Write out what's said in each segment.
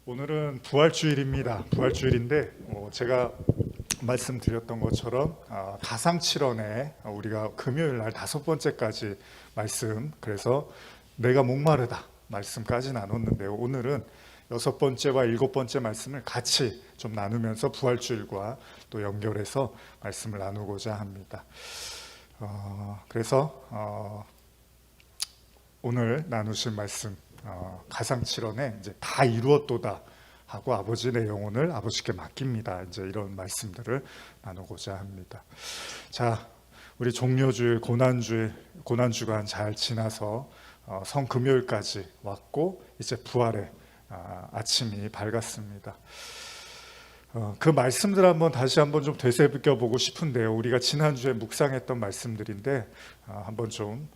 오늘은 부활주일입니다. 부활주일인데 제가 말씀드렸던 것처럼 가상칠언에 우리가 금요일 날 5번째까지 말씀, 그래서 내가 목마르다 말씀까지 나눴는데요. 오늘은 6번째와 7번째 말씀을 같이 좀 나누면서 부활주일과 또 연결해서 말씀을 나누고자 합니다. 그래서 오늘 나누실 말씀 가상칠언에 이제 다 이루었도다 하고 아버지 내 영혼을 아버지께 맡깁니다. 이제 이런 말씀들을 나누고자 합니다. 자, 우리 종료주일 고난주간 잘 지나서 성금요일까지 왔고 이제 부활의 아침이 밝았습니다. 그 말씀들 다시 한번 좀 되새겨 보고 싶은데요. 우리가 지난주에 묵상했던 말씀들인데 한번 좀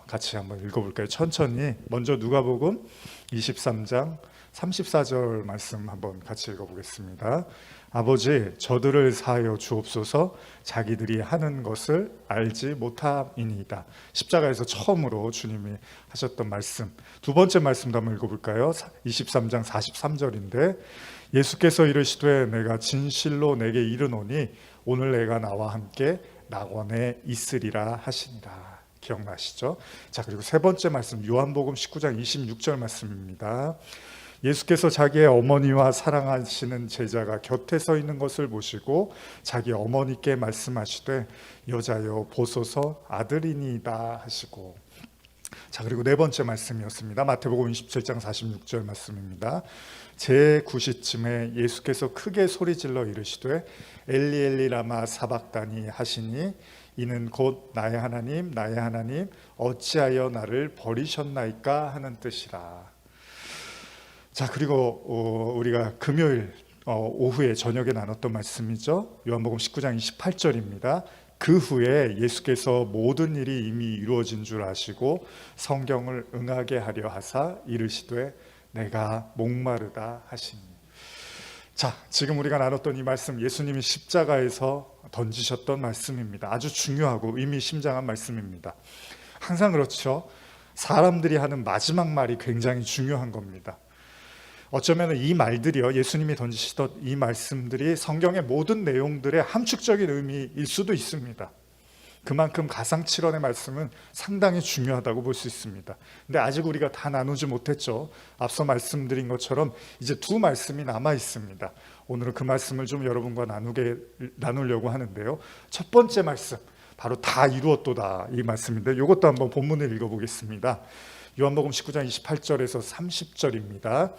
같이 한번 읽어볼까요? 천천히. 먼저 누가복음 23장 34절 말씀 한번 같이 읽어보겠습니다. 아버지, 저들을 사하여 주옵소서. 자기들이 하는 것을 알지 못함이니이다. 십자가에서 처음으로 주님이 하셨던 말씀. 두 번째 말씀도 한번 읽어볼까요? 23장 43절인데 예수께서 이르시되 내가 진실로 내게 이르노니 오늘 내가 나와 함께 낙원에 있으리라 하시니라. 기억나시죠? 자, 그리고 세 번째 말씀 요한복음 19장 26절 말씀입니다. 예수께서 자기의 어머니와 사랑하시는 제자가 곁에 서 있는 것을 보시고 자기 어머니께 말씀하시되 여자여 보소서 아들이니이다 하시고. 자, 그리고 네 번째 말씀이었습니다. 마태복음 27장 46절 말씀입니다. 제9시쯤에 예수께서 크게 소리질러 이르시되 엘리 엘리 라마 사박다니 하시니 이는 곧 나의 하나님 나의 하나님 어찌하여 나를 버리셨나이까 하는 뜻이라. 자, 그리고 우리가 금요일 오후에 저녁에 나눴던 말씀이죠. 요한복음 19장 28절입니다. 그 후에 예수께서 모든 일이 이미 이루어진 줄 아시고 성경을 응하게 하려 하사 이르시되 내가 목마르다 하시니. 자, 지금 우리가 나눴던 이 말씀 예수님이 십자가에서 던지셨던 말씀입니다. 아주 중요하고 의미심장한 말씀입니다. 항상 그렇죠. 사람들이 하는 마지막 말이 굉장히 중요한 겁니다. 어쩌면 이 말들이요, 예수님이 던지시던 이 말씀들이 성경의 모든 내용들의 함축적인 의미일 수도 있습니다. 그만큼 가상칠언의 말씀은 상당히 중요하다고 볼 수 있습니다. 근데 아직 우리가 다 나누지 못했죠. 앞서 말씀드린 것처럼 이제 두 말씀이 남아 있습니다. 오늘은 그 말씀을 좀 여러분과 나누려고 하는데요. 첫 번째 말씀, 바로 다 이루었도다 이 말씀인데 이것도 한번 본문을 읽어보겠습니다. 요한복음 19장 28절에서 30절입니다.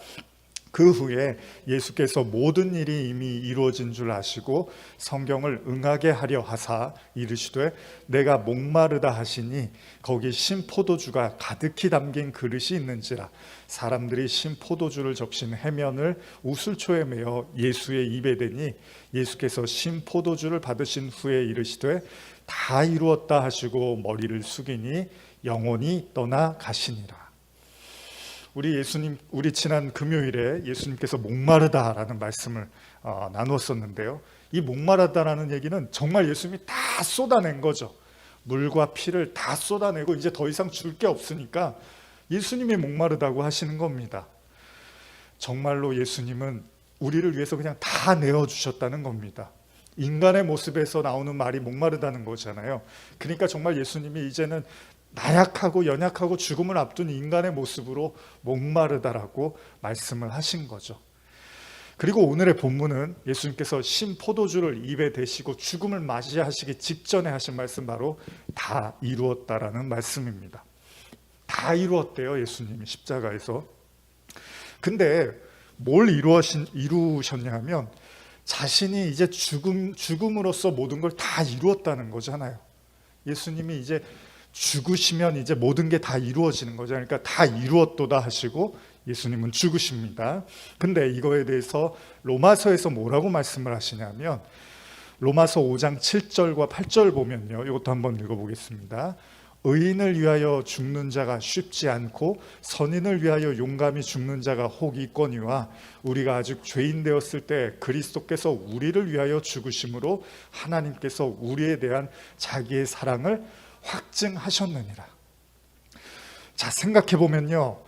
그 후에 예수께서 모든 일이 이미 이루어진 줄 아시고 성경을 응하게 하려 하사 이르시되 내가 목마르다 하시니 거기 신포도주가 가득히 담긴 그릇이 있는지라. 사람들이 신포도주를 적신 해면을 우슬초에 메어 예수의 입에 대니 예수께서 신포도주를 받으신 후에 이르시되 다 이루었다 하시고 머리를 숙이니 영혼이 떠나 가시니라. 우리 지난 금요일에 예수님께서 목마르다라는 말씀을 나누었었는데요. 이 목마르다라는 얘기는 정말 예수님이 다 쏟아낸 거죠. 물과 피를 다 쏟아내고 이제 더 이상 줄 게 없으니까 예수님이 목마르다고 하시는 겁니다. 정말로 예수님은 우리를 위해서 그냥 다 내어주셨다는 겁니다. 인간의 모습에서 나오는 말이 목마르다는 거잖아요. 그러니까 정말 예수님이 이제는 나약하고 연약하고 죽음을 앞둔 인간의 모습으로 목마르다라고 말씀을 하신 거죠. 그리고 오늘의 본문은 예수님께서 신포도주를 입에 대시고 죽음을 맞이하시기 직전에 하신 말씀, 바로 다 이루었다라는 말씀입니다. 다 이루었대요, 예수님이 십자가에서. 근데 뭘 이루셨냐면 자신이 이제 죽음으로써 모든 걸 다 이루었다는 거잖아요. 예수님이 이제 죽으시면 이제 모든 게 다 이루어지는 거죠. 그러니까 다 이루었도다 하시고 예수님은 죽으십니다. 근데 이거에 대해서 로마서에서 뭐라고 말씀을 하시냐면 로마서 5장 7절과 8절 보면요. 이것도 한번 읽어보겠습니다. 의인을 위하여 죽는 자가 쉽지 않고 선인을 위하여 용감히 죽는 자가 혹 있거니와 우리가 아직 죄인 되었을 때 그리스도께서 우리를 위하여 죽으심으로 하나님께서 우리에 대한 자기의 사랑을 확증하셨느니라. 자, 생각해 보면요,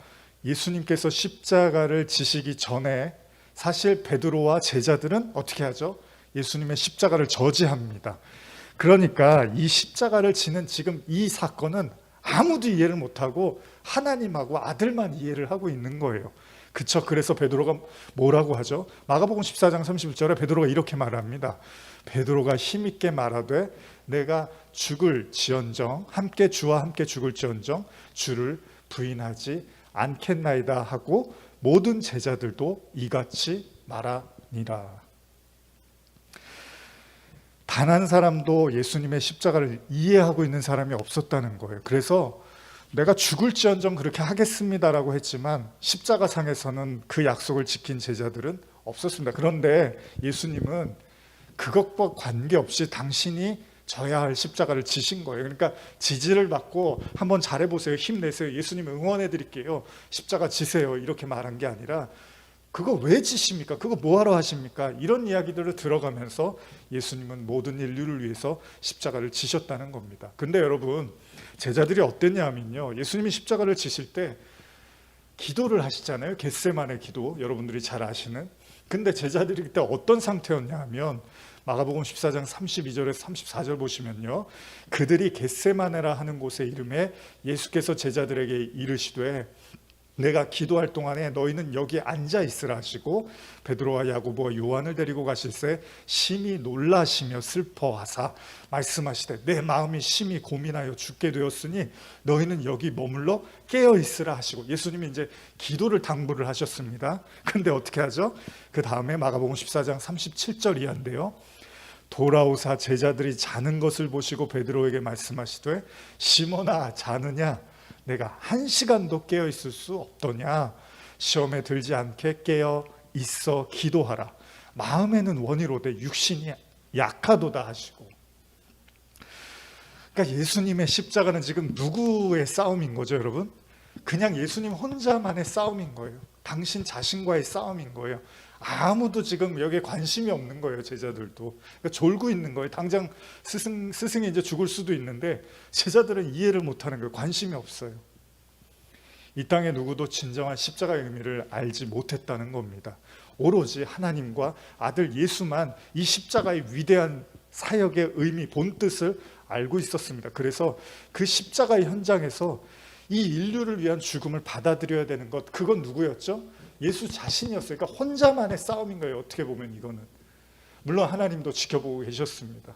예수님께서 십자가를 지시기 전에 사실 베드로와 제자들은 어떻게 하죠? 예수님의 십자가를 저지합니다. 그러니까 이 십자가를 지는 지금 이 사건은 아무도 이해를 못하고 하나님하고 아들만 이해를 하고 있는 거예요. 그쵸? 그래서 베드로가 뭐라고 하죠? 마가복음 14장 31절에 베드로가 이렇게 말합니다. 베드로가 힘있게 말하되 내가 죽을지언정 주와 함께 죽을지언정 주를 부인하지 않겠나이다 하고 모든 제자들도 이같이 말하니라. 단 한 사람도 예수님의 십자가를 이해하고 있는 사람이 없었다는 거예요. 그래서 내가 죽을지언정 그렇게 하겠습니다라고 했지만 십자가상에서는 그 약속을 지킨 제자들은 없었습니다. 그런데 예수님은 그것과 관계없이 당신이 져야 할 십자가를 지신 거예요. 그러니까 지지를 받고 한번 잘해보세요, 힘내세요, 예수님 응원해 드릴게요, 십자가 지세요 이렇게 말한 게 아니라 그거 왜 지십니까? 그거 뭐하러 하십니까? 이런 이야기들을 들어가면서 예수님은 모든 인류를 위해서 십자가를 지셨다는 겁니다. 근데 여러분, 제자들이 어땠냐 하면요, 예수님이 십자가를 지실 때 기도를 하시잖아요. 겟세마네 기도, 여러분들이 잘 아시는. 근데 제자들이 그때 어떤 상태였냐 하면 마가복음 14장 32절에서 34절 보시면요, 그들이 겟세마네라 하는 곳의 이름에 예수께서 제자들에게 이르시되 내가 기도할 동안에 너희는 여기 앉아 있으라 하시고 베드로와 야고보와 요한을 데리고 가실새 심히 놀라시며 슬퍼하사 말씀하시되 내 마음이 심히 고민하여 죽게 되었으니 너희는 여기 머물러 깨어 있으라 하시고, 예수님이 이제 기도를 당부를 하셨습니다. 근데 어떻게 하죠? 그 다음에 마가복음 14장 37절 이하인데요, 돌아오사 제자들이 자는 것을 보시고 베드로에게 말씀하시되 시몬아 자느냐, 내가 1시간도 깨어 있을 수 없더냐, 시험에 들지 않게 깨어 있어 기도하라, 마음에는 원이로되 육신이 약하도다 하시고. 그러니까 예수님의 십자가는 지금 누구의 싸움인 거죠, 여러분? 그냥 예수님 혼자만의 싸움인 거예요. 당신 자신과의 싸움인 거예요. 아무도 지금 여기에 관심이 없는 거예요. 제자들도 그러니까 졸고 있는 거예요. 당장 스승이 이제 죽을 수도 있는데 제자들은 이해를 못하는 거예요. 관심이 없어요. 이 땅에 누구도 진정한 십자가의 의미를 알지 못했다는 겁니다. 오로지 하나님과 아들 예수만 이 십자가의 위대한 사역의 의미, 본뜻을 알고 있었습니다. 그래서 그 십자가의 현장에서 이 인류를 위한 죽음을 받아들여야 되는 것, 그건 누구였죠? 예수 자신이었어요. 그러니까 혼자만의 싸움인 거예요. 어떻게 보면 이거는. 물론 하나님도 지켜보고 계셨습니다.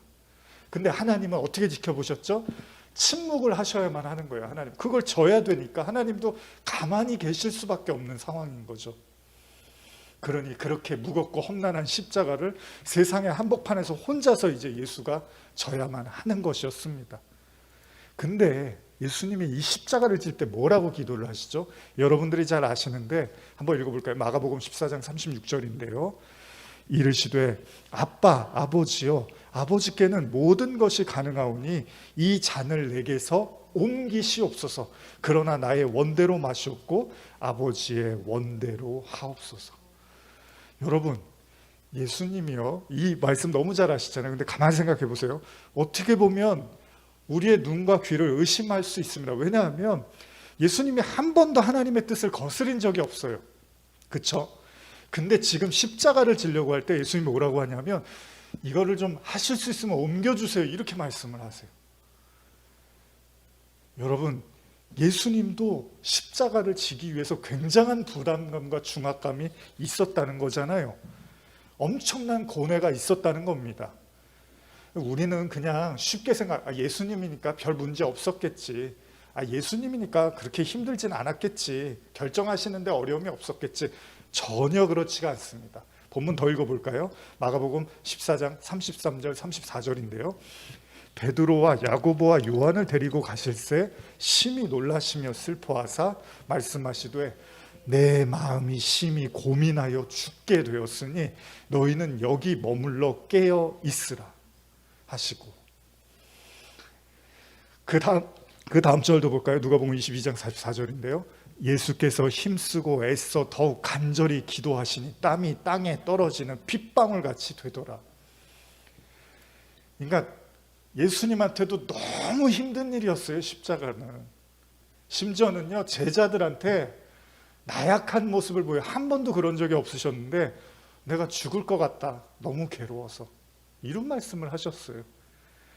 근데 하나님은 어떻게 지켜보셨죠? 침묵을 하셔야만 하는 거예요. 하나님 그걸 져야 되니까 하나님도 가만히 계실 수밖에 없는 상황인 거죠. 그러니 그렇게 무겁고 험난한 십자가를 세상의 한복판에서 혼자서 이제 예수가 져야만 하는 것이었습니다. 근데 예수님이 이 십자가를 질 때 뭐라고 기도를 하시죠? 여러분들이 잘 아시는데 한번 읽어볼까요? 마가복음 14장 36절인데요. 이르시되 아빠 아버지여, 아버지께는 모든 것이 가능하오니 이 잔을 내게서 옮기시옵소서. 그러나 나의 원대로 마시옵고 아버지의 원대로 하옵소서. 여러분, 예수님이요, 이 말씀 너무 잘 아시잖아요. 근데 가만히 생각해 보세요. 어떻게 보면 우리의 눈과 귀를 의심할 수 있습니다. 왜냐하면 예수님이 한 번도 하나님의 뜻을 거스린 적이 없어요. 그렇죠? 근데 지금 십자가를 지려고 할 때 예수님이 뭐라고 하냐면 이거를 좀 하실 수 있으면 옮겨주세요, 이렇게 말씀을 하세요. 여러분, 예수님도 십자가를 지기 위해서 굉장한 부담감과 중압감이 있었다는 거잖아요. 엄청난 고뇌가 있었다는 겁니다. 우리는 그냥 쉽게 예수님이니까 별 문제 없었겠지, 예수님이니까 그렇게 힘들진 않았겠지, 결정하시는데 어려움이 없었겠지. 전혀 그렇지가 않습니다. 본문 더 읽어볼까요? 마가복음 14장 33절 34절인데요. 베드로와 야고보와 요한을 데리고 가실새 심히 놀라시며 슬퍼하사 말씀하시되 내 마음이 심히 고민하여 죽게 되었으니 너희는 여기 머물러 깨어 있으라 하시고, 그 다음 절도 볼까요? 누가복음 22장 44절인데요. 예수께서 힘쓰고 애써 더욱 간절히 기도하시니 땀이 땅에 떨어지는 핏방울같이 되더라. 그러니까 예수님한테도 너무 힘든 일이었어요, 십자가는. 심지어는요, 제자들한테 나약한 모습을 보여. 한 번도 그런 적이 없으셨는데 내가 죽을 것 같다. 너무 괴로워서. 이런 말씀을 하셨어요.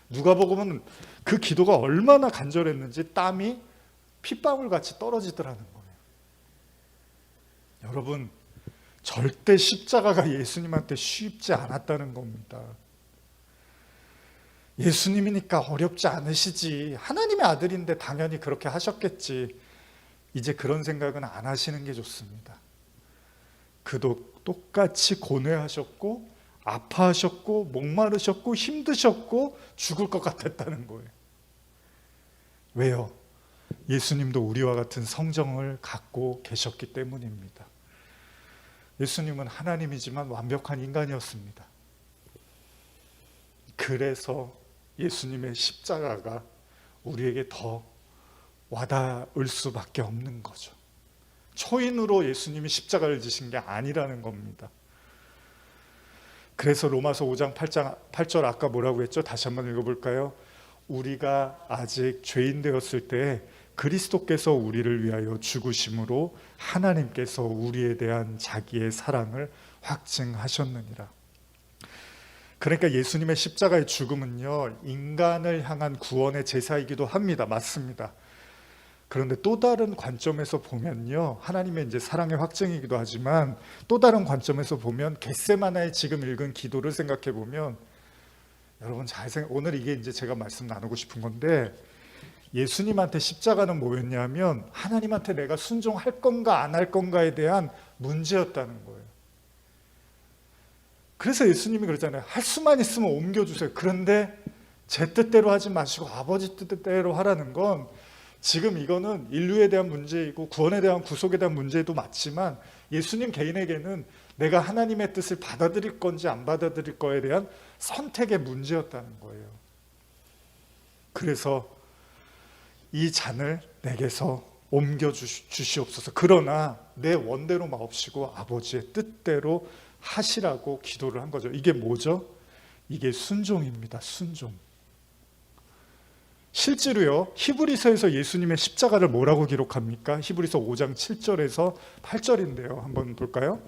누가복음은 그 기도가 얼마나 간절했는지 땀이 핏방울 같이 떨어지더라는 거예요. 여러분, 절대 십자가가 예수님한테 쉽지 않았다는 겁니다. 예수님이니까 어렵지 않으시지. 하나님의 아들인데 당연히 그렇게 하셨겠지. 이제 그런 생각은 안 하시는 게 좋습니다. 그도 똑같이 고뇌하셨고 아파하셨고 목마르셨고 힘드셨고 죽을 것 같았다는 거예요. 왜요? 예수님도 우리와 같은 성정을 갖고 계셨기 때문입니다. 예수님은 하나님이지만 완벽한 인간이었습니다. 그래서 예수님의 십자가가 우리에게 더 와닿을 수밖에 없는 거죠. 초인으로 예수님이 십자가를 지신 게 아니라는 겁니다. 그래서 로마서 5장 8절 아까 뭐라고 했죠? 다시 한번 읽어볼까요? 우리가 아직 죄인 되었을 때 그리스도께서 우리를 위하여 죽으심으로 하나님께서 우리에 대한 자기의 사랑을 확증하셨느니라. 그러니까 예수님의 십자가의 죽음은요, 인간을 향한 구원의 제사이기도 합니다. 맞습니다. 그런데 또 다른 관점에서 보면요, 하나님의 이제 사랑의 확증이기도 하지만 또 다른 관점에서 보면 겟세마나의 지금 읽은 기도를 생각해 보면 여러분 오늘 이게 이제 제가 말씀 나누고 싶은 건데, 예수님한테 십자가는 뭐였냐면 하나님한테 내가 순종할 건가 안 할 건가에 대한 문제였다는 거예요. 그래서 예수님이 그러잖아요. 할 수만 있으면 옮겨주세요. 그런데 제 뜻대로 하지 마시고 아버지 뜻대로 하라는 건, 지금 이거는 인류에 대한 문제이고 구원에 대한 구속에 대한 문제도 맞지만 예수님 개인에게는 내가 하나님의 뜻을 받아들일 건지 안 받아들일 거에 대한 선택의 문제였다는 거예요. 그래서 이 잔을 내게서 옮겨 주시옵소서. 그러나 내 원대로 마옵시고 아버지의 뜻대로 하시라고 기도를 한 거죠. 이게 뭐죠? 이게 순종입니다. 순종. 실제로요, 히브리서에서 예수님의 십자가를 뭐라고 기록합니까? 히브리서 5장 7절에서 8절인데요. 한번 볼까요?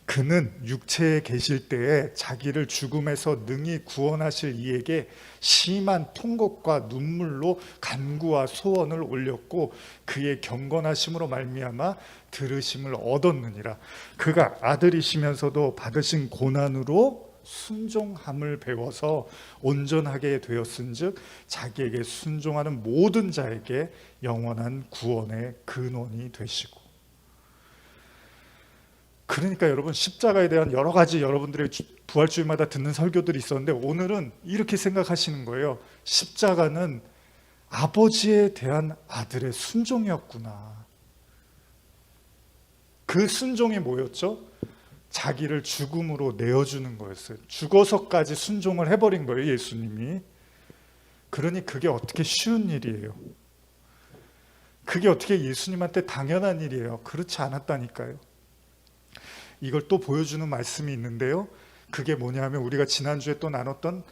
그는 육체에 계실 때에 자기를 죽음에서 능히 구원하실 이에게 심한 통곡과 눈물로 간구와 소원을 올렸고 그의 경건하심으로 말미암아 들으심을 얻었느니라. 그가 아들이시면서도 받으신 고난으로 순종함을 배워서 온전하게 되었은즉 자기에게 순종하는 모든 자에게 영원한 구원의 근원이 되시고. 그러니까 여러분, 십자가에 대한 여러 가지 여러분들의 부활주일마다 듣는 설교들이 있었는데 오늘은 이렇게 생각하시는 거예요. 십자가는 아버지에 대한 아들의 순종이었구나. 그 순종이 뭐였죠? 자기를 죽음으로 내어주는 거였어요. 죽어서까지 순종을 해버린 거예요, 예수님이. 그러니 그게 어떻게 쉬운 일이에요? 그게 어떻게 예수님한테 당연한 일이에요? 그렇지 않았다니까요. 이걸 또 보여주는 말씀이 있는데요, 그게 뭐냐면 우리가 지난주에 또 나눴던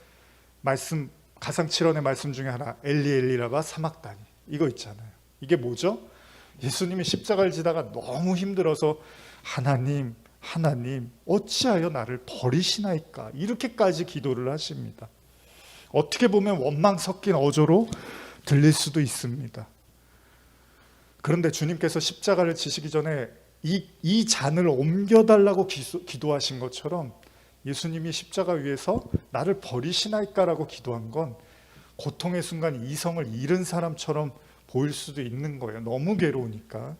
말씀, 가상칠언의 말씀 중에 하나, 엘리 엘리라바 사막다니, 이거 있잖아요. 이게 뭐죠? 예수님이 십자가를 지다가 너무 힘들어서 하나님 어찌하여 나를 버리시나이까, 이렇게까지 기도를 하십니다. 어떻게 보면 원망 섞인 어조로 들릴 수도 있습니다. 그런데 주님께서 십자가를 지시기 전에 이 잔을 옮겨달라고 기도하신 것처럼 예수님이 십자가 위에서 나를 버리시나이까라고 기도한 건 고통의 순간 이성을 잃은 사람처럼 보일 수도 있는 거예요. 너무 괴로우니까.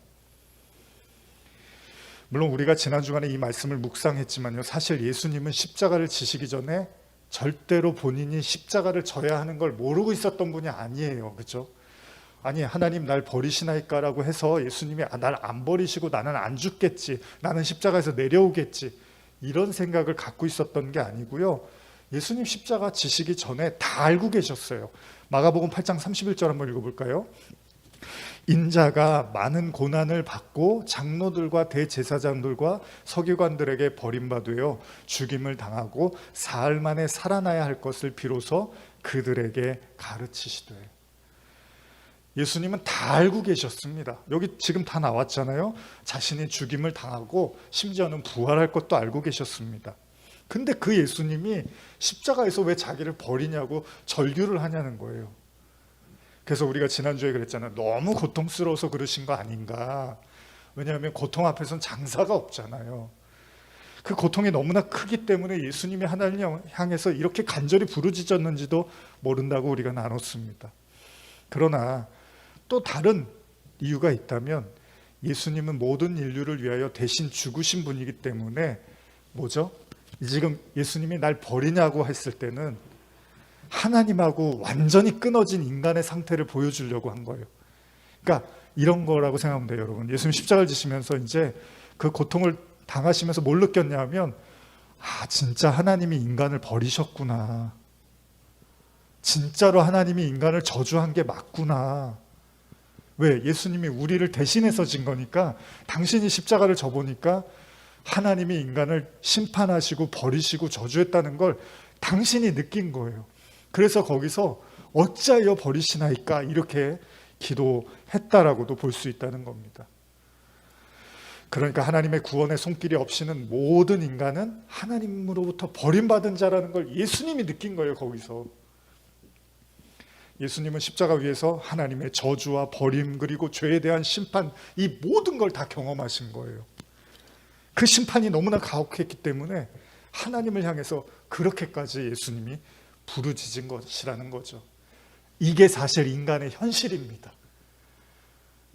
물론 우리가 지난 주간에 이 말씀을 묵상했지만요, 사실 예수님은 십자가를 지시기 전에 절대로 본인이 십자가를 져야 하는 걸 모르고 있었던 분이 아니에요. 그렇죠? 아니, 하나님 날 버리시나이까라고 해서 예수님이 날 안 버리시고 나는 안 죽겠지, 나는 십자가에서 내려오겠지, 이런 생각을 갖고 있었던 게 아니고요, 예수님 십자가 지시기 전에 다 알고 계셨어요. 마가복음 8장 31절 한번 읽어볼까요? 인자가 많은 고난을 받고 장로들과 대제사장들과 서기관들에게 버림받으여 죽임을 당하고 사흘 만에 살아나야 할 것을 비로소 그들에게 가르치시되. 예수님은 다 알고 계셨습니다. 여기 지금 다 나왔잖아요. 자신이 죽임을 당하고 심지어는 부활할 것도 알고 계셨습니다. 근데 그 예수님이 십자가에서 왜 자기를 버리냐고 절규를 하냐는 거예요. 그래서 우리가 지난주에 그랬잖아요. 너무 고통스러워서 그러신 거 아닌가. 왜냐하면 고통 앞에서는 장사가 없잖아요. 그 고통이 너무나 크기 때문에 예수님이 하나님을 향해서 이렇게 간절히 부르짖었는지도 모른다고 우리가 나눴습니다. 그러나 또 다른 이유가 있다면 예수님은 모든 인류를 위하여 대신 죽으신 분이기 때문에 뭐죠? 지금 예수님이 날 버리냐고 했을 때는 하나님하고 완전히 끊어진 인간의 상태를 보여주려고 한 거예요. 그러니까 이런 거라고 생각하면 돼요, 여러분. 예수님 십자가를 지시면서 이제 그 고통을 당하시면서 뭘 느꼈냐면, 진짜 하나님이 인간을 버리셨구나. 진짜로 하나님이 인간을 저주한 게 맞구나. 왜? 예수님이 우리를 대신해서 진 거니까, 당신이 십자가를 져보니까 하나님이 인간을 심판하시고 버리시고 저주했다는 걸 당신이 느낀 거예요. 그래서 거기서 어찌하여 버리시나이까 이렇게 기도했다라고도 볼 수 있다는 겁니다. 그러니까 하나님의 구원의 손길이 없이는 모든 인간은 하나님으로부터 버림받은 자라는 걸 예수님이 느낀 거예요. 거기서 예수님은 십자가 위에서 하나님의 저주와 버림 그리고 죄에 대한 심판, 이 모든 걸 다 경험하신 거예요. 그 심판이 너무나 가혹했기 때문에 하나님을 향해서 그렇게까지 예수님이 부르짖은 것이라는 거죠. 이게 사실 인간의 현실입니다.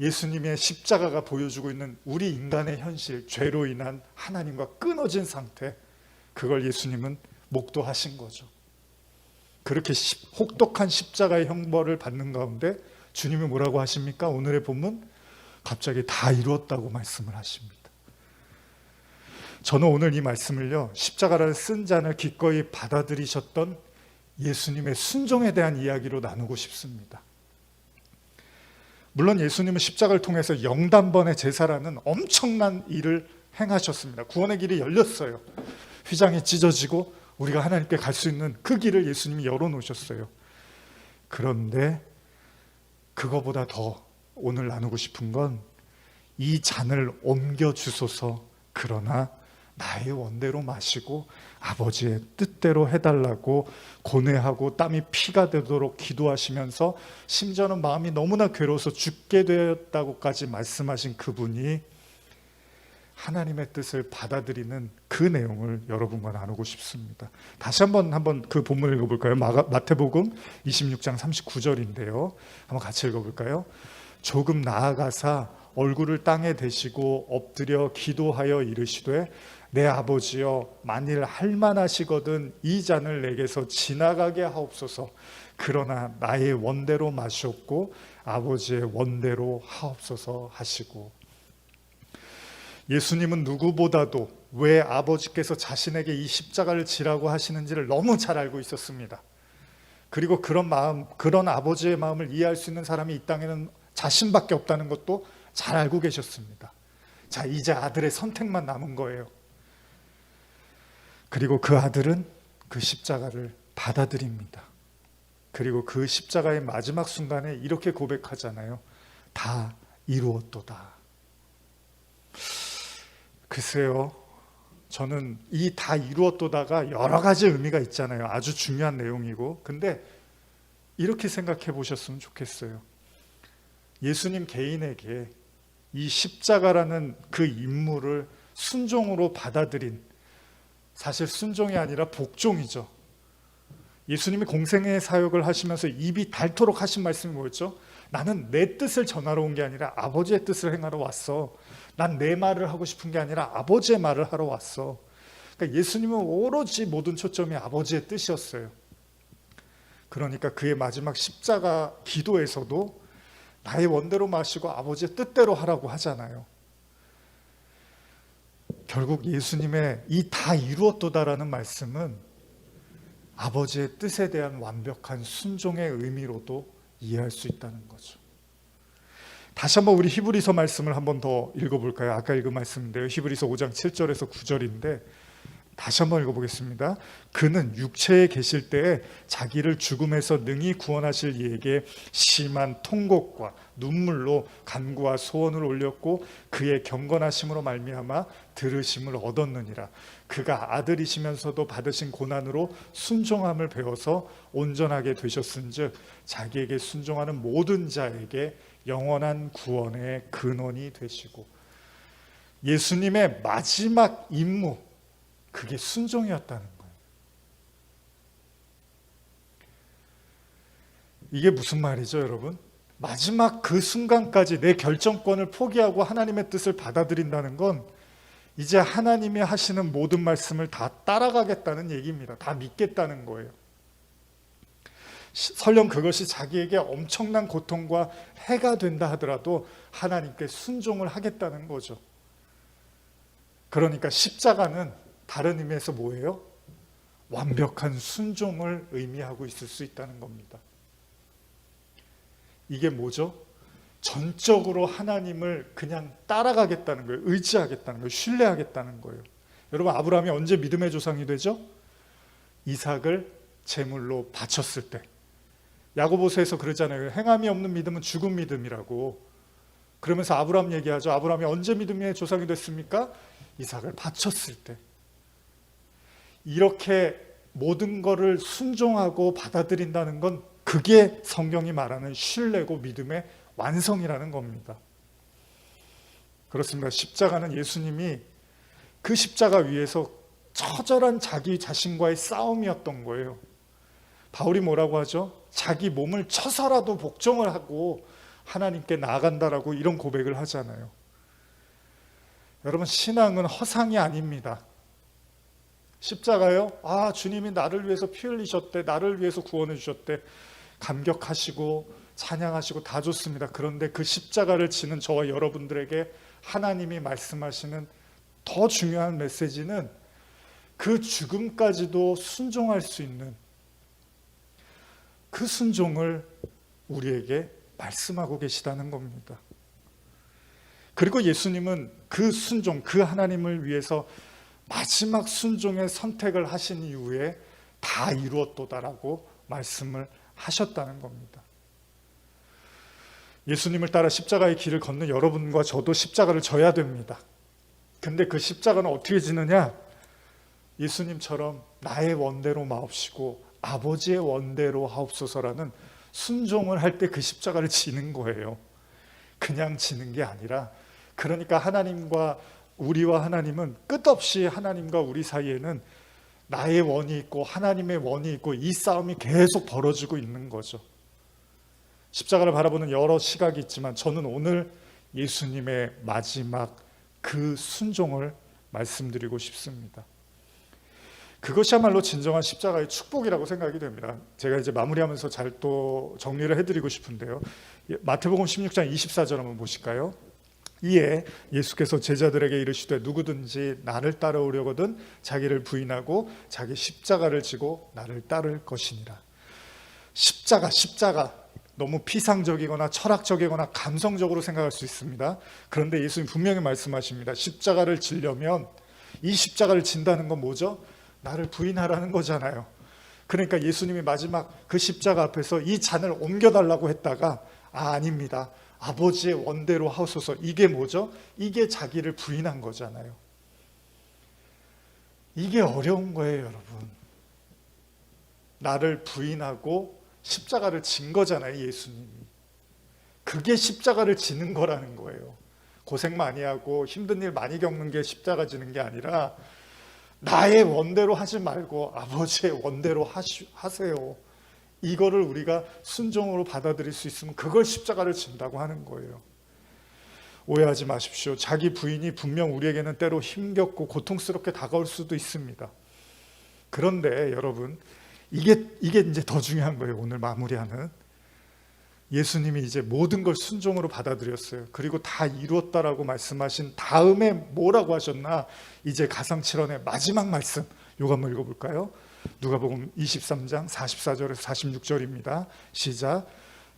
예수님의 십자가가 보여주고 있는 우리 인간의 현실, 죄로 인한 하나님과 끊어진 상태, 그걸 예수님은 목도하신 거죠. 그렇게 혹독한 십자가의 형벌을 받는 가운데 주님이 뭐라고 하십니까? 오늘의 본문 갑자기 다 이루었다고 말씀을 하십니다. 저는 오늘 이 말씀을요, 십자가를 쓴 잔을 기꺼이 받아들이셨던 예수님의 순종에 대한 이야기로 나누고 싶습니다. 물론 예수님은 십자가를 통해서 영단번의 제사라는 엄청난 일을 행하셨습니다. 구원의 길이 열렸어요. 휘장이 찢어지고 우리가 하나님께 갈 수 있는 그 길을 예수님이 열어놓으셨어요. 그런데 그거보다 더 오늘 나누고 싶은 건 이 잔을 옮겨주소서, 그러나 나의 원대로 마시고 아버지의 뜻대로 해달라고 고뇌하고 땀이 피가 되도록 기도하시면서 심지어는 마음이 너무나 괴로워서 죽게 되었다고까지 말씀하신 그분이 하나님의 뜻을 받아들이는 그 내용을 여러분과 나누고 싶습니다. 다시 한번 그 본문을 읽어볼까요? 마태복음 26장 39절인데요. 한번 같이 읽어볼까요? 조금 나아가사 얼굴을 땅에 대시고 엎드려 기도하여 이르시되 내 아버지여, 만일 할만하시거든 이 잔을 내게서 지나가게 하옵소서. 그러나 나의 원대로 마시옵고 아버지의 원대로 하옵소서 하시고, 예수님은 누구보다도 왜 아버지께서 자신에게 이 십자가를 지라고 하시는지를 너무 잘 알고 있었습니다. 그리고 그런 아버지의 마음을 이해할 수 있는 사람이 이 땅에는 자신밖에 없다는 것도 잘 알고 계셨습니다. 자, 이제 아들의 선택만 남은 거예요. 그리고 그 아들은 그 십자가를 받아들입니다. 그리고 그 십자가의 마지막 순간에 이렇게 고백하잖아요. 다 이루었도다. 글쎄요, 저는 이 다 이루었도다가 여러 가지 의미가 있잖아요. 아주 중요한 내용이고. 근데 이렇게 생각해 보셨으면 좋겠어요. 예수님 개인에게 이 십자가라는 그 임무를 순종으로 받아들인, 사실 순종이 아니라 복종이죠. 예수님이 공생의 사역을 하시면서 입이 닳도록 하신 말씀이 뭐였죠? 나는 내 뜻을 전하러 온 게 아니라 아버지의 뜻을 행하러 왔어. 난 내 말을 하고 싶은 게 아니라 아버지의 말을 하러 왔어. 그러니까 예수님은 오로지 모든 초점이 아버지의 뜻이었어요. 그러니까 그의 마지막 십자가 기도에서도 나의 원대로 마시고 아버지의 뜻대로 하라고 하잖아요. 결국 예수님의 이 다 이루었도다라는 말씀은 아버지의 뜻에 대한 완벽한 순종의 의미로도 이해할 수 있다는 거죠. 다시 한번 우리 히브리서 말씀을 한번 더 읽어볼까요? 아까 읽은 말씀인데요. 히브리서 5장 7절에서 9절인데 다시 한번 읽어보겠습니다. 그는 육체에 계실 때에 자기를 죽음에서 능히 구원하실 이에게 심한 통곡과 눈물로 간구와 소원을 올렸고 그의 경건하심으로 말미암아 들으심을 얻었느니라. 그가 아들이시면서도 받으신 고난으로 순종함을 배워서 온전하게 되셨은즉 자기에게 순종하는 모든 자에게 영원한 구원의 근원이 되시고. 예수님의 마지막 임무, 그게 순종이었다는 거예요. 이게 무슨 말이죠, 여러분? 마지막 그 순간까지 내 결정권을 포기하고 하나님의 뜻을 받아들인다는 건 이제 하나님이 하시는 모든 말씀을 다 따라가겠다는 얘기입니다. 다 믿겠다는 거예요. 설령 그것이 자기에게 엄청난 고통과 해가 된다 하더라도 하나님께 순종을 하겠다는 거죠. 그러니까 십자가는 다른 의미에서 뭐예요? 완벽한 순종을 의미하고 있을 수 있다는 겁니다. 이게 뭐죠? 전적으로 하나님을 그냥 따라가겠다는 거예요. 의지하겠다는 거예요. 신뢰하겠다는 거예요. 여러분, 아브라함이 언제 믿음의 조상이 되죠? 이삭을 제물로 바쳤을 때. 야고보서에서 그러잖아요. 행함이 없는 믿음은 죽은 믿음이라고. 그러면서 아브라함 얘기하죠. 아브라함이 언제 믿음의 조상이 됐습니까? 이삭을 바쳤을 때. 이렇게 모든 것을 순종하고 받아들인다는 건 그게 성경이 말하는 신뢰고 믿음의 완성이라는 겁니다. 그렇습니다. 십자가는 예수님이 그 십자가 위에서 처절한 자기 자신과의 싸움이었던 거예요. 바울이 뭐라고 하죠? 자기 몸을 쳐서라도 복종을 하고 하나님께 나아간다라고 이런 고백을 하잖아요. 여러분, 신앙은 허상이 아닙니다. 십자가요? 아, 주님이 나를 위해서 피 흘리셨대, 나를 위해서 구원해 주셨대, 감격하시고 찬양하시고 다 좋습니다. 그런데 그 십자가를 지는 저와 여러분들에게 하나님이 말씀하시는 더 중요한 메시지는 그 죽음까지도 순종할 수 있는 그 순종을 우리에게 말씀하고 계시다는 겁니다. 그리고 예수님은 그 순종, 그 하나님을 위해서 마지막 순종의 선택을 하신 이후에 다 이루었도다라고 말씀을 하셨다는 겁니다. 예수님을 따라 십자가의 길을 걷는 여러분과 저도 십자가를 져야 됩니다. 근데 그 십자가는 어떻게 지느냐? 예수님처럼 나의 원대로 마옵시고 아버지의 원대로 하옵소서라는 순종을 할 때 그 십자가를 지는 거예요. 그냥 지는 게 아니라, 그러니까 하나님과 우리와 하나님은 끝없이, 하나님과 우리 사이에는 나의 원이 있고 하나님의 원이 있고 이 싸움이 계속 벌어지고 있는 거죠. 십자가를 바라보는 여러 시각이 있지만 저는 오늘 예수님의 마지막 그 순종을 말씀드리고 싶습니다. 그것이야말로 진정한 십자가의 축복이라고 생각이 됩니다. 제가 이제 마무리하면서 잘 또 정리를 해드리고 싶은데요. 마태복음 16장 24절 한번 보실까요? 이에 예수께서 제자들에게 이르시되 누구든지 나를 따라오려거든 자기를 부인하고 자기 십자가를 지고 나를 따를 것이니라. 십자가 너무 피상적이거나 철학적이거나 감성적으로 생각할 수 있습니다. 그런데 예수님 분명히 말씀하십니다. 십자가를 지려면, 이 십자가를 진다는 건 뭐죠? 나를 부인하라는 거잖아요. 그러니까 예수님이 마지막 그 십자가 앞에서 이 잔을 옮겨달라고 했다가 아닙니다, 아버지의 원대로 하소서. 이게 뭐죠? 이게 자기를 부인한 거잖아요. 이게 어려운 거예요, 여러분. 나를 부인하고 십자가를 진 거잖아요, 예수님이. 그게 십자가를 지는 거라는 거예요. 고생 많이 하고 힘든 일 많이 겪는 게 십자가 지는 게 아니라 나의 원대로 하지 말고 아버지의 원대로 하세요. 이거를 우리가 순종으로 받아들일 수 있으면 그걸 십자가를 진다고 하는 거예요. 오해하지 마십시오. 자기 부인이 분명 우리에게는 때로 힘겹고 고통스럽게 다가올 수도 있습니다. 그런데 여러분, 이게 이제 더 중요한 거예요. 오늘 마무리하는, 예수님이 이제 모든 걸 순종으로 받아들였어요. 그리고 다 이루었다라고 말씀하신 다음에 뭐라고 하셨나? 이제 가상칠언의 마지막 말씀, 요거 한번 읽어볼까요? 누가복음 23장 44절에서 46절입니다. 시작.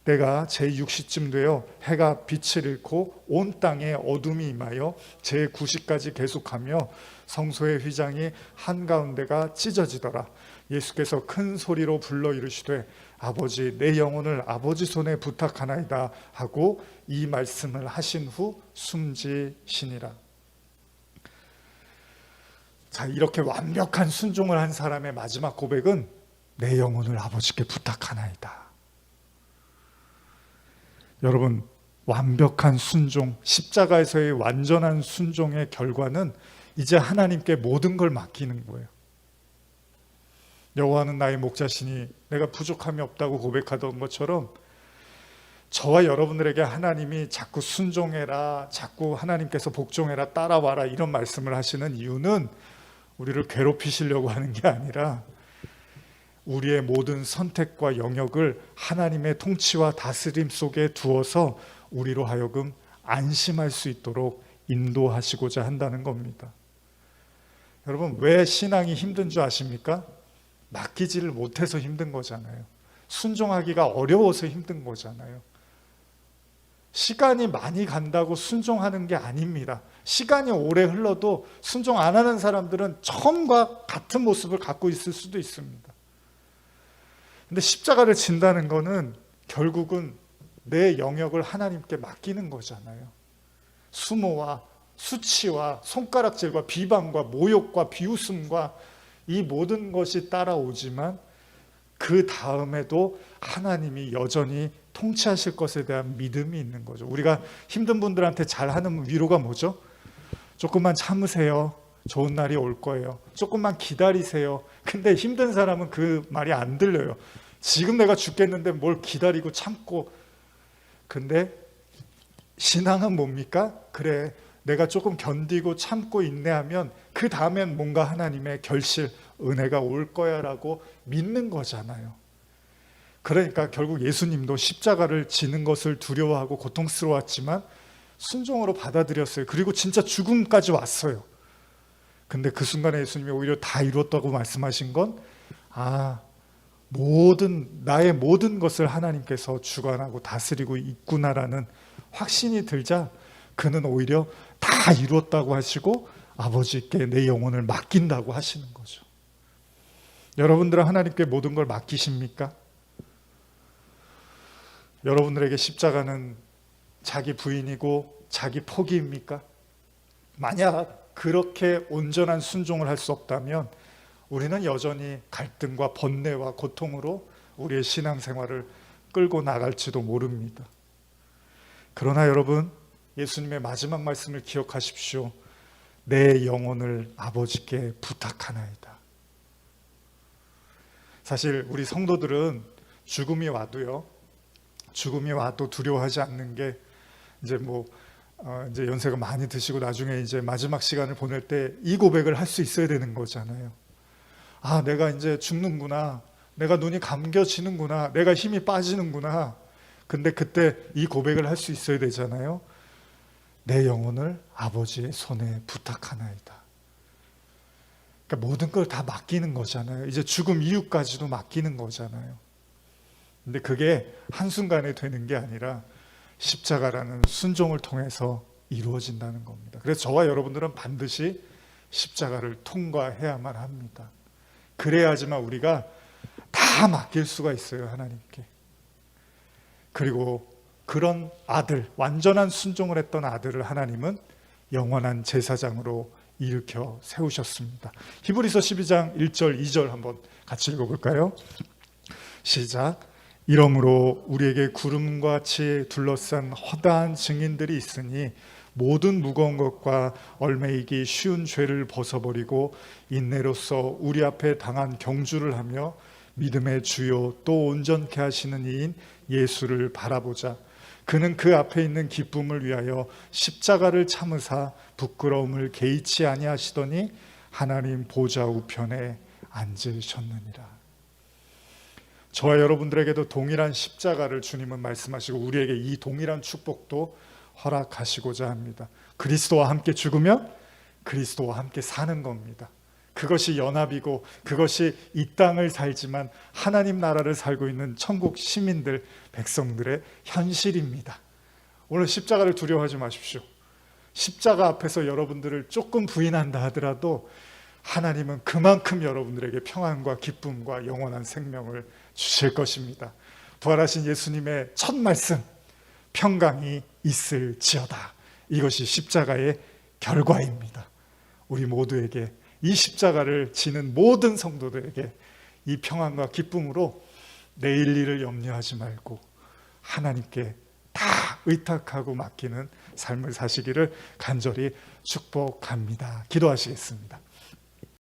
때가 제6시쯤 되어 해가 빛을 잃고 온 땅에 어둠이 임하여 제9시까지 계속하며 성소의 휘장이 한가운데가 찢어지더라. 예수께서 큰 소리로 불러 이르시되 아버지 내 영혼을 아버지 손에 부탁하나이다 하고 이 말씀을 하신 후 숨지시니라. 자, 이렇게 완벽한 순종을 한 사람의 마지막 고백은 내 영혼을 아버지께 부탁하나이다. 여러분, 완벽한 순종, 십자가에서의 완전한 순종의 결과는 이제 하나님께 모든 걸 맡기는 거예요. 여호와는 나의 목자시니 내가 부족함이 없다고 고백하던 것처럼 저와 여러분들에게 하나님이 자꾸 순종해라, 자꾸 하나님께서 복종해라, 따라와라 이런 말씀을 하시는 이유는 우리를 괴롭히시려고 하는 게 아니라 우리의 모든 선택과 영역을 하나님의 통치와 다스림 속에 두어서 우리로 하여금 안심할 수 있도록 인도하시고자 한다는 겁니다. 여러분, 왜 신앙이 힘든 줄 아십니까? 맡기지를 못해서 힘든 거잖아요. 순종하기가 어려워서 힘든 거잖아요. 시간이 많이 간다고 순종하는 게 아닙니다. 시간이 오래 흘러도 순종 안 하는 사람들은 처음과 같은 모습을 갖고 있을 수도 있습니다. 근데 십자가를 진다는 거는 결국은 내 영역을 하나님께 맡기는 거잖아요. 수모와 수치와 손가락질과 비방과 모욕과 비웃음과 이 모든 것이 따라오지만 그 다음에도 하나님이 여전히 통치하실 것에 대한 믿음이 있는 거죠. 우리가 힘든 분들한테 잘하는 위로가 뭐죠? 조금만 참으세요. 좋은 날이 올 거예요. 조금만 기다리세요. 근데 힘든 사람은 그 말이 안 들려요. 지금 내가 죽겠는데 뭘 기다리고 참고. 근데 신앙은 뭡니까? 그래, 내가 조금 견디고 참고 인내하면 그 다음엔 뭔가 하나님의 결실, 은혜가 올 거야 라고 믿는 거잖아요. 그러니까 결국 예수님도 십자가를 지는 것을 두려워하고 고통스러웠지만 순종으로 받아들였어요. 그리고 진짜 죽음까지 왔어요. 근데 그 순간에 예수님이 오히려 다 이뤘다고 말씀하신 건 나의 모든 것을 하나님께서 주관하고 다스리고 있구나라는 확신이 들자 그는 오히려 다 이뤘다고 하시고 아버지께 내 영혼을 맡긴다고 하시는 거죠. 여러분들은 하나님께 모든 걸 맡기십니까? 여러분들에게 십자가는 자기 부인이고 자기 포기입니까? 만약 그렇게 온전한 순종을 할 수 없다면 우리는 여전히 갈등과 번뇌와 고통으로 우리의 신앙생활을 끌고 나갈지도 모릅니다. 그러나 여러분, 예수님의 마지막 말씀을 기억하십시오. 내 영혼을 아버지께 부탁하나이다. 사실 우리 성도들은 죽음이 와도 두려워하지 않는 게 이제 이제 연세가 많이 드시고 나중에 이제 마지막 시간을 보낼 때 이 고백을 할 수 있어야 되는 거잖아요. 내가 이제 죽는구나. 내가 눈이 감겨지는구나. 내가 힘이 빠지는구나. 근데 그때 이 고백을 할 수 있어야 되잖아요. 내 영혼을 아버지의 손에 부탁하나이다. 그러니까 모든 걸 다 맡기는 거잖아요. 이제 죽음 이후까지도 맡기는 거잖아요. 근데 그게 한순간에 되는 게 아니라 십자가라는 순종을 통해서 이루어진다는 겁니다. 그래서 저와 여러분들은 반드시 십자가를 통과해야만 합니다. 그래야지만 우리가 다 맡길 수가 있어요, 하나님께. 그리고 그런 아들, 완전한 순종을 했던 아들을 하나님은 영원한 제사장으로 일으켜 세우셨습니다. 히브리서 12장 1절 2절 한번 같이 읽어볼까요? 시작. 이러므로 우리에게 구름과 같이 둘러싼 허다한 증인들이 있으니 모든 무거운 것과 얽매이기 쉬운 죄를 벗어버리고 인내로서 우리 앞에 당한 경주를 하며 믿음의 주요 또 온전케 하시는 이인 예수를 바라보자. 그는 그 앞에 있는 기쁨을 위하여 십자가를 참으사 부끄러움을 개의치 아니하시더니 하나님 보좌 우편에 앉으셨느니라. 저와 여러분들에게도 동일한 십자가를 주님은 말씀하시고 우리에게 이 동일한 축복도 허락하시고자 합니다. 그리스도와 함께 죽으면 그리스도와 함께 사는 겁니다. 그것이 연합이고 그것이 이 땅을 살지만 하나님 나라를 살고 있는 천국 시민들, 백성들의 현실입니다. 오늘 십자가를 두려워하지 마십시오. 십자가 앞에서 여러분들을 조금 부인한다 하더라도 하나님은 그만큼 여러분들에게 평안과 기쁨과 영원한 생명을 주실 것입니다. 부활하신 예수님의 첫 말씀, 평강이 있을지어다. 이것이 십자가의 결과입니다. 우리 모두에게, 이 십자가를 지는 모든 성도들에게 이 평안과 기쁨으로 내일 일을 염려하지 말고 하나님께 다 의탁하고 맡기는 삶을 사시기를 간절히 축복합니다. 기도하시겠습니다.